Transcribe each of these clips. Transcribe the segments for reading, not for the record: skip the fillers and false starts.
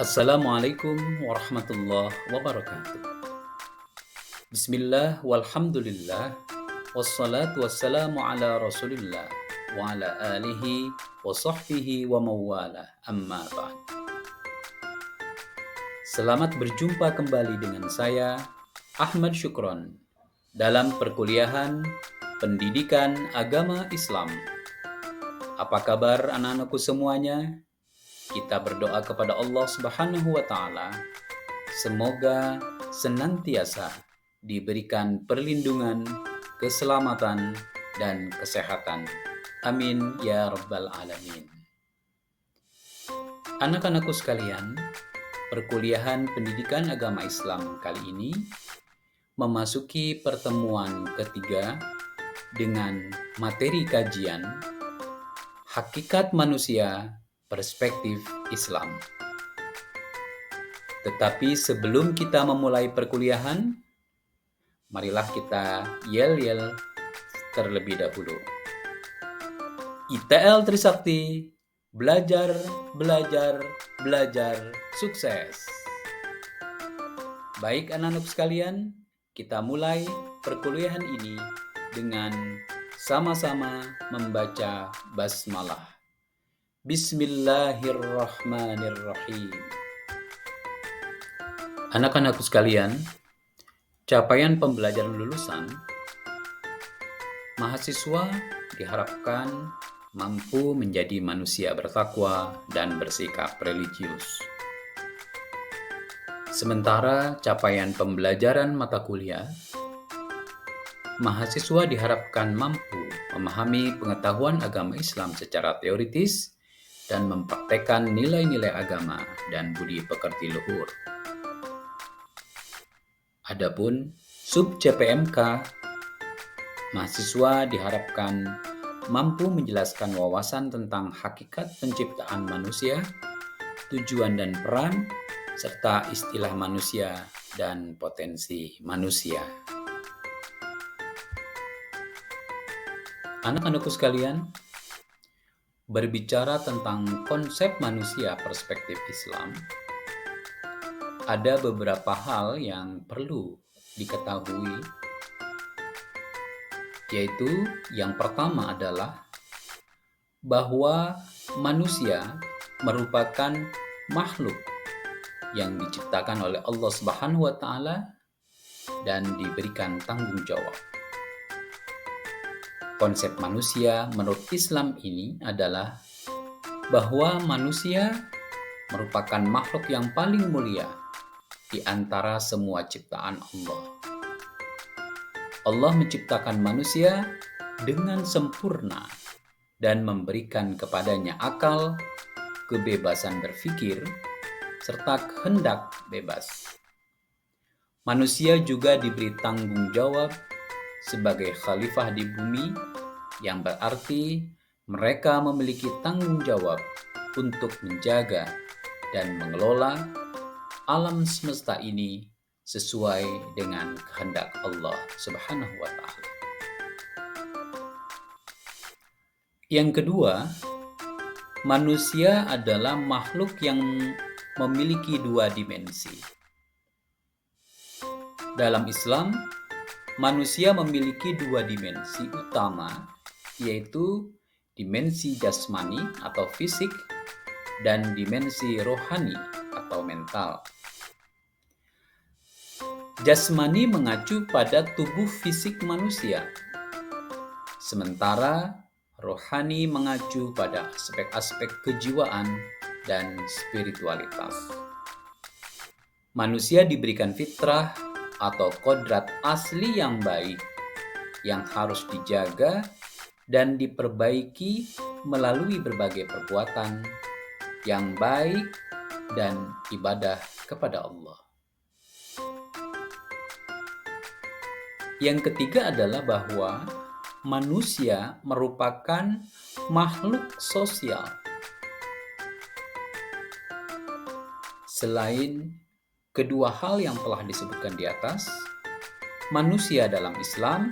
Assalamualaikum warahmatullahi wabarakatuh. Bismillah walhamdulillah wassalatu wassalamu ala Rasulillah wa ala alihi wa sahbihi wa mawala amma ba'd. Selamat berjumpa kembali dengan saya Ahmad Syukron dalam perkuliahan Pendidikan Agama Islam. Apa kabar anak-anakku semuanya? Kita berdoa kepada Allah Subhanahu wa taala semoga senantiasa diberikan perlindungan, keselamatan, dan kesehatan. Amin ya rabbal alamin. Anak-anakku sekalian, perkuliahan pendidikan agama Islam kali ini memasuki pertemuan ketiga dengan materi kajian Hakikat Manusia Perspektif Islam. Tetapi sebelum kita memulai perkuliahan, marilah kita yel-yel terlebih dahulu. ITL Trisakti, belajar, belajar, belajar, sukses. Baik anak-anak sekalian, kita mulai perkuliahan ini dengan sama-sama membaca basmalah. Bismillahirrahmanirrahim. Anak-anakku sekalian, capaian pembelajaran lulusan, mahasiswa diharapkan mampu menjadi manusia bertakwa dan bersikap religius. Sementara capaian pembelajaran mata kuliah, mahasiswa diharapkan mampu memahami pengetahuan agama Islam secara teoritis dan mempraktekkan nilai-nilai agama dan budi pekerti luhur. Adapun sub CPMK, mahasiswa diharapkan mampu menjelaskan wawasan tentang hakikat penciptaan manusia, tujuan dan peran, serta istilah manusia dan potensi manusia. Anak-anakku sekalian, berbicara tentang konsep manusia perspektif Islam, ada beberapa hal yang perlu diketahui, yaitu yang pertama adalah bahwa manusia merupakan makhluk yang diciptakan oleh Allah Subhanahu wa taala dan diberikan tanggung jawab. Konsep manusia menurut Islam ini adalah bahwa manusia merupakan makhluk yang paling mulia di antara semua ciptaan Allah. Allah menciptakan manusia dengan sempurna dan memberikan kepadanya akal, kebebasan berpikir, serta kehendak bebas. Manusia juga diberi tanggung jawab sebagai khalifah di bumi, yang berarti mereka memiliki tanggung jawab untuk menjaga dan mengelola alam semesta ini sesuai dengan kehendak Allah Subhanahu wa taala. Yang kedua, manusia adalah makhluk yang memiliki dua dimensi. Dalam Islam, manusia memiliki dua dimensi utama, yaitu dimensi jasmani atau fisik dan dimensi rohani atau mental. Jasmani mengacu pada tubuh fisik manusia, sementara rohani mengacu pada aspek-aspek kejiwaan dan spiritualitas. Manusia diberikan fitrah atau kodrat asli yang baik yang harus dijaga dan diperbaiki melalui berbagai perbuatan yang baik dan ibadah kepada Allah. Yang ketiga adalah bahwa manusia merupakan makhluk sosial. Selain kedua hal yang telah disebutkan di atas, manusia dalam Islam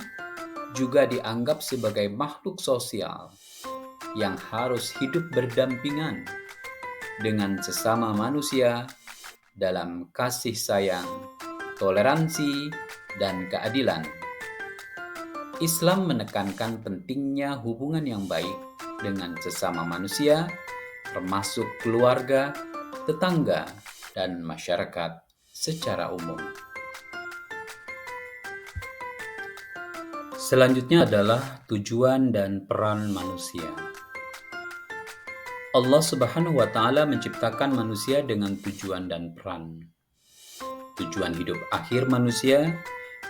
juga dianggap sebagai makhluk sosial yang harus hidup berdampingan dengan sesama manusia dalam kasih sayang, toleransi, dan keadilan. Islam menekankan pentingnya hubungan yang baik dengan sesama manusia, termasuk keluarga, tetangga, dan masyarakat secara umum. Selanjutnya adalah tujuan dan peran manusia. Allah Subhanahu wa Ta'ala menciptakan manusia dengan tujuan dan peran. Tujuan hidup akhir manusia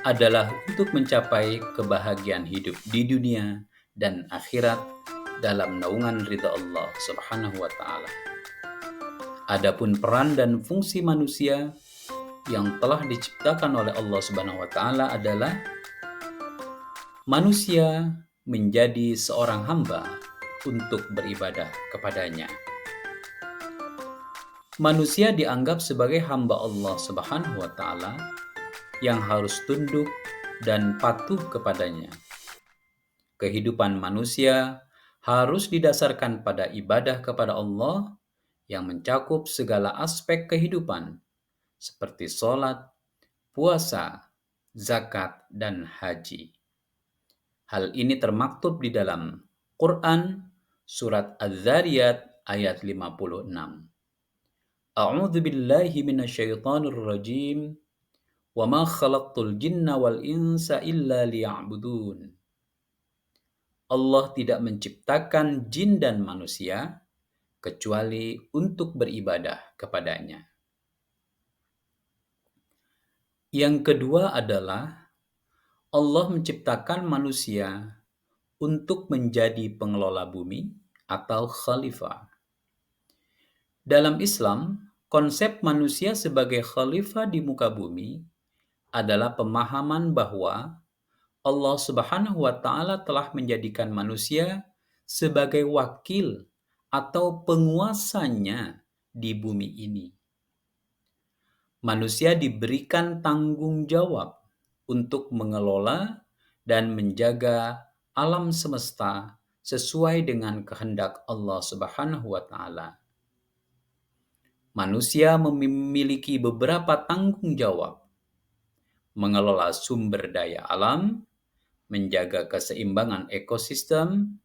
adalah untuk mencapai kebahagiaan hidup di dunia dan akhirat dalam naungan ridha Allah Subhanahu wa Ta'ala. Adapun peran dan fungsi manusia yang telah diciptakan oleh Allah Subhanahu wa Ta'ala adalah manusia menjadi seorang hamba untuk beribadah kepadanya. Manusia dianggap sebagai hamba Allah Subhanahu wa Ta'ala yang harus tunduk dan patuh kepadanya. Kehidupan manusia harus didasarkan pada ibadah kepada Allah yang mencakup segala aspek kehidupan seperti sholat, puasa, zakat, dan haji. Hal ini termaktub di dalam Quran surat Az-Zariyat ayat 56. A'udzu billahi minasyaitonir rajim. Wa ma khalaqtul jinna wal insa illa liya'budun. Allah tidak menciptakan jin dan manusia kecuali untuk beribadah kepadanya. Yang kedua adalah Allah menciptakan manusia untuk menjadi pengelola bumi atau khalifah. Dalam Islam, konsep manusia sebagai khalifah di muka bumi adalah pemahaman bahwa Allah Subhanahu wa Ta'ala telah menjadikan manusia sebagai wakil atau penguasanya di bumi ini. Manusia diberikan tanggung jawab untuk mengelola dan menjaga alam semesta sesuai dengan kehendak Allah Subhanahu wa Ta'ala. Manusia memiliki beberapa tanggung jawab: mengelola sumber daya alam, menjaga keseimbangan ekosistem,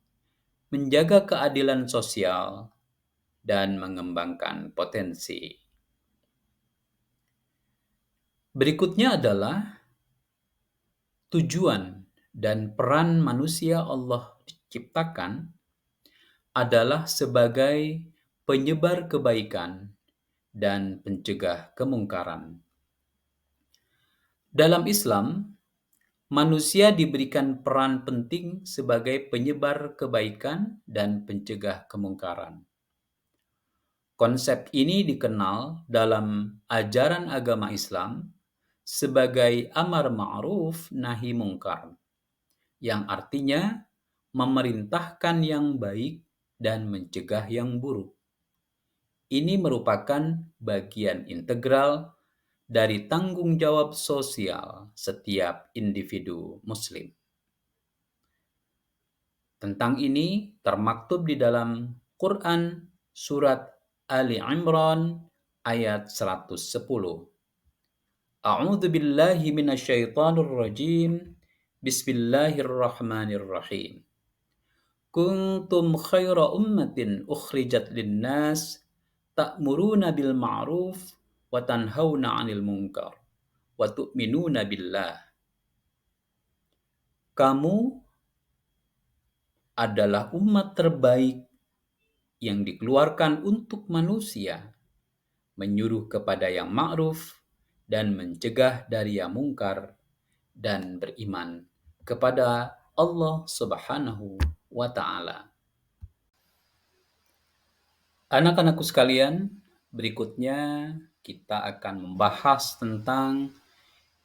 menjaga keadilan sosial, dan mengembangkan potensi. Berikutnya adalah tujuan dan peran manusia Allah diciptakan adalah sebagai penyebar kebaikan dan pencegah kemungkaran. Dalam Islam, manusia diberikan peran penting sebagai penyebar kebaikan dan pencegah kemungkaran. Konsep ini dikenal dalam ajaran agama Islam sebagai amar ma'ruf nahi mungkar, yang artinya memerintahkan yang baik dan mencegah yang buruk. Ini merupakan bagian integral dari tanggung jawab sosial setiap individu Muslim. Tentang ini termaktub di dalam Quran surat Ali Imran ayat 110. A'udzu billahi minasyaitonir rajim. Bismillahirrahmanirrahim. Kuntum khaira ummatin ukhrijat linnas ta'muruna bil ma'ruf wa tanhauna 'anil munkar wa tu'minuna billah. Kamu adalah umat terbaik yang dikeluarkan untuk manusia, menyuruh kepada yang ma'ruf dan mencegah dari yang mungkar, dan beriman kepada Allah Subhanahu wa Ta'ala. Anak-anakku sekalian, berikutnya kita akan membahas tentang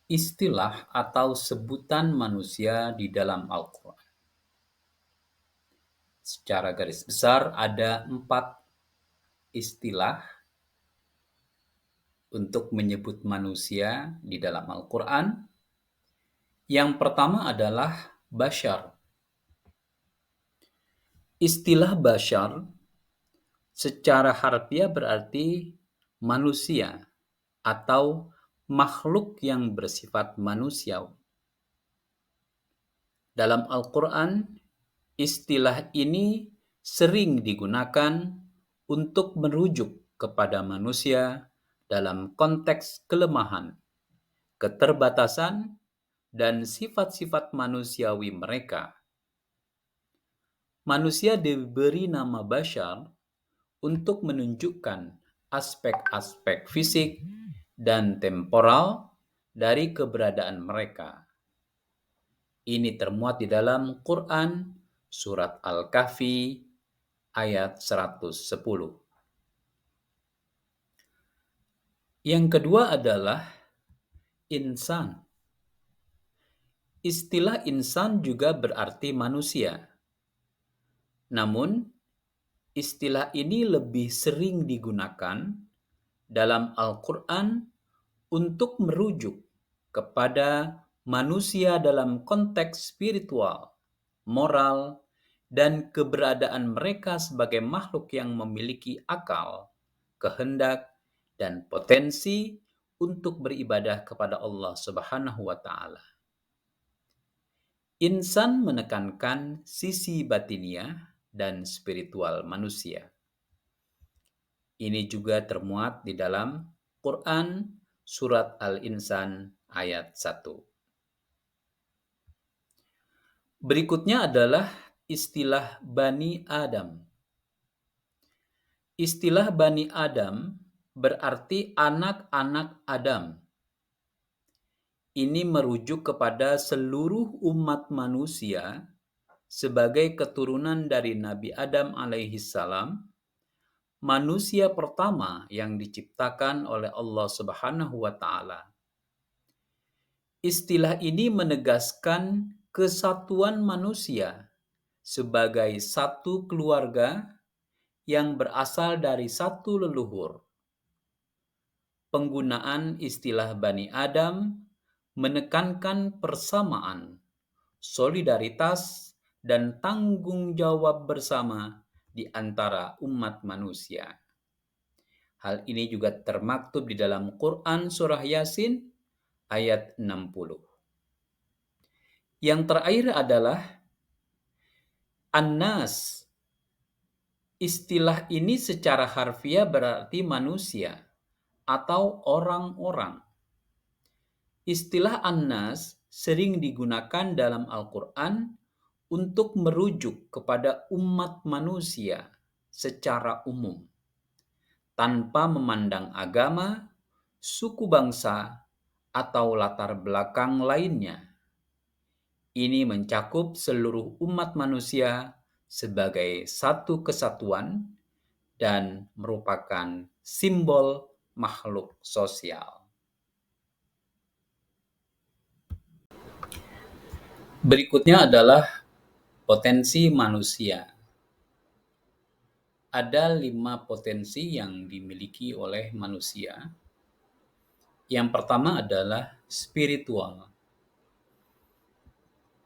istilah atau sebutan manusia di dalam Al-Quran. Secara garis besar ada 4 istilah untuk menyebut manusia di dalam Al-Quran. Yang pertama adalah bashar. Istilah bashar secara harfiah berarti manusia atau makhluk yang bersifat manusiawi. Dalam Al-Quran, istilah ini sering digunakan untuk merujuk kepada manusia dalam konteks kelemahan, keterbatasan, dan sifat-sifat manusiawi mereka. Manusia diberi nama bashar untuk menunjukkan aspek-aspek fisik dan temporal dari keberadaan mereka. Ini termuat di dalam Quran surat Al-Kahfi ayat 110. Yang kedua adalah insan. Istilah insan juga berarti manusia. Namun, istilah ini lebih sering digunakan dalam Al-Quran untuk merujuk kepada manusia dalam konteks spiritual, moral, dan keberadaan mereka sebagai makhluk yang memiliki akal, kehendak, dan potensi untuk beribadah kepada Allah Subhanahu wa Ta'ala. Insan menekankan sisi batiniah dan spiritual manusia. Ini juga termuat di dalam Quran surat Al-Insan ayat 1. Berikutnya adalah istilah Bani Adam. Istilah Bani Adam berarti anak-anak Adam. Ini merujuk kepada seluruh umat manusia sebagai keturunan dari Nabi Adam alaihissalam, manusia pertama yang diciptakan oleh Allah Subhanahu wa Ta'ala. Istilah ini menegaskan kesatuan manusia sebagai satu keluarga yang berasal dari satu leluhur. Penggunaan istilah Bani Adam menekankan persamaan, solidaritas, dan tanggung jawab bersama di antara umat manusia. Hal ini juga termaktub di dalam Quran surah Yasin ayat 60. Yang terakhir adalah An-Nas. Istilah ini secara harfiah berarti manusia atau orang-orang. Istilah An-Nas sering digunakan dalam Al-Quran untuk merujuk kepada umat manusia secara umum, tanpa memandang agama, suku bangsa, atau latar belakang lainnya. Ini mencakup seluruh umat manusia sebagai satu kesatuan dan merupakan simbol makhluk sosial. Berikutnya adalah potensi manusia. Ada 5 potensi yang dimiliki oleh manusia. Yang pertama adalah spiritual.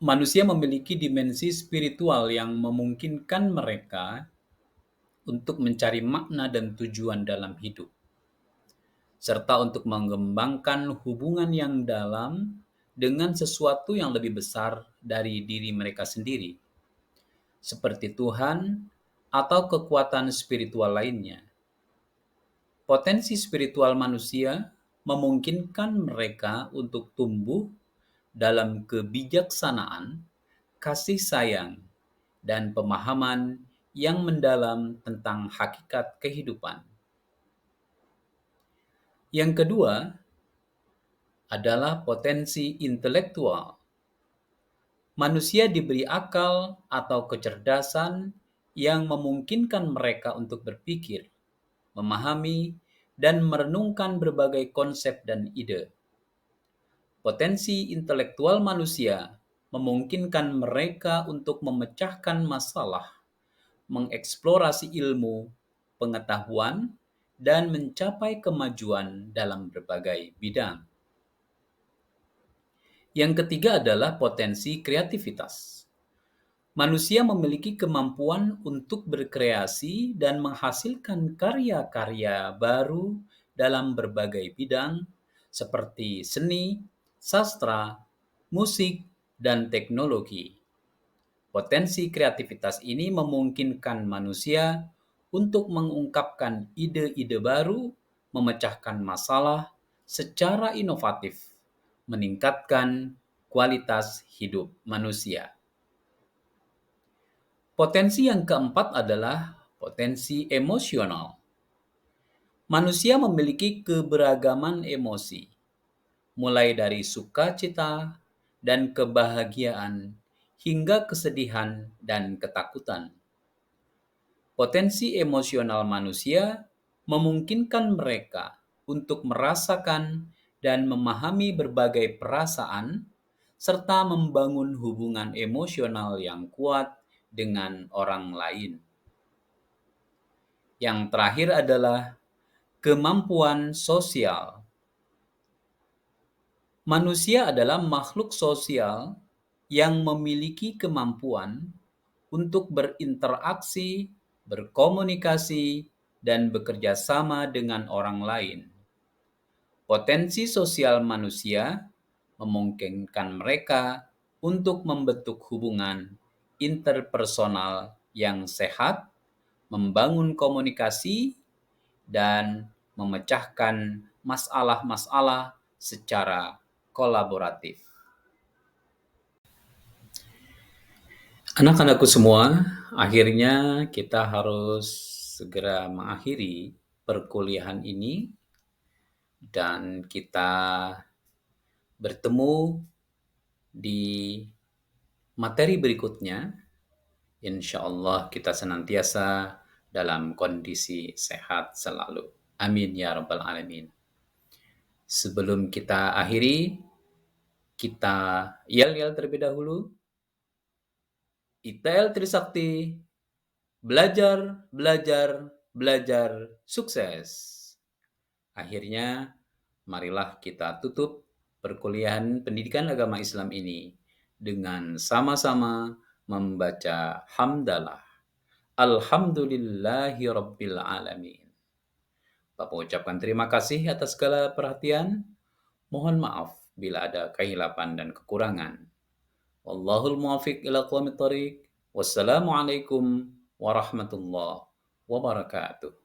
Manusia memiliki dimensi spiritual yang memungkinkan mereka untuk mencari makna dan tujuan dalam hidup, serta untuk mengembangkan hubungan yang dalam dengan sesuatu yang lebih besar dari diri mereka sendiri, seperti Tuhan atau kekuatan spiritual lainnya. Potensi spiritual manusia memungkinkan mereka untuk tumbuh dalam kebijaksanaan, kasih sayang, dan pemahaman yang mendalam tentang hakikat kehidupan. Yang kedua adalah potensi intelektual. Manusia diberi akal atau kecerdasan yang memungkinkan mereka untuk berpikir, memahami, dan merenungkan berbagai konsep dan ide. Potensi intelektual manusia memungkinkan mereka untuk memecahkan masalah, mengeksplorasi ilmu, pengetahuan, dan mencapai kemajuan dalam berbagai bidang. Yang ketiga adalah potensi kreativitas. Manusia memiliki kemampuan untuk berkreasi dan menghasilkan karya-karya baru dalam berbagai bidang seperti seni, sastra, musik, dan teknologi. Potensi kreativitas ini memungkinkan manusia untuk mengungkapkan ide-ide baru, memecahkan masalah secara inovatif, meningkatkan kualitas hidup manusia. Potensi yang keempat adalah potensi emosional. Manusia memiliki keberagaman emosi, mulai dari sukacita dan kebahagiaan hingga kesedihan dan ketakutan. Potensi emosional manusia memungkinkan mereka untuk merasakan dan memahami berbagai perasaan serta membangun hubungan emosional yang kuat dengan orang lain. Yang terakhir adalah kemampuan sosial. Manusia adalah makhluk sosial yang memiliki kemampuan untuk berinteraksi, berkomunikasi, dan bekerja sama dengan orang lain. Potensi sosial manusia memungkinkan mereka untuk membentuk hubungan interpersonal yang sehat, membangun komunikasi, dan memecahkan masalah-masalah secara kolaboratif. Anak-anakku semua, akhirnya kita harus segera mengakhiri perkuliahan ini dan kita bertemu di materi berikutnya. Insya Allah kita senantiasa dalam kondisi sehat selalu. Amin ya rabbal alamin. Sebelum kita akhiri, kita yel-yel terlebih dahulu. ITL Trisakti, belajar, belajar, belajar, sukses. Akhirnya, marilah kita tutup perkuliahan pendidikan agama Islam ini dengan sama-sama membaca hamdalah. Alhamdulillahi Rabbil Alamin. Bapak ucapkan terima kasih atas segala perhatian. Mohon maaf bila ada kehilapan dan kekurangan. Wallahul muwaffiq ila aqwamit thoriq. Wassalamualaikum warahmatullahi wabarakatuh.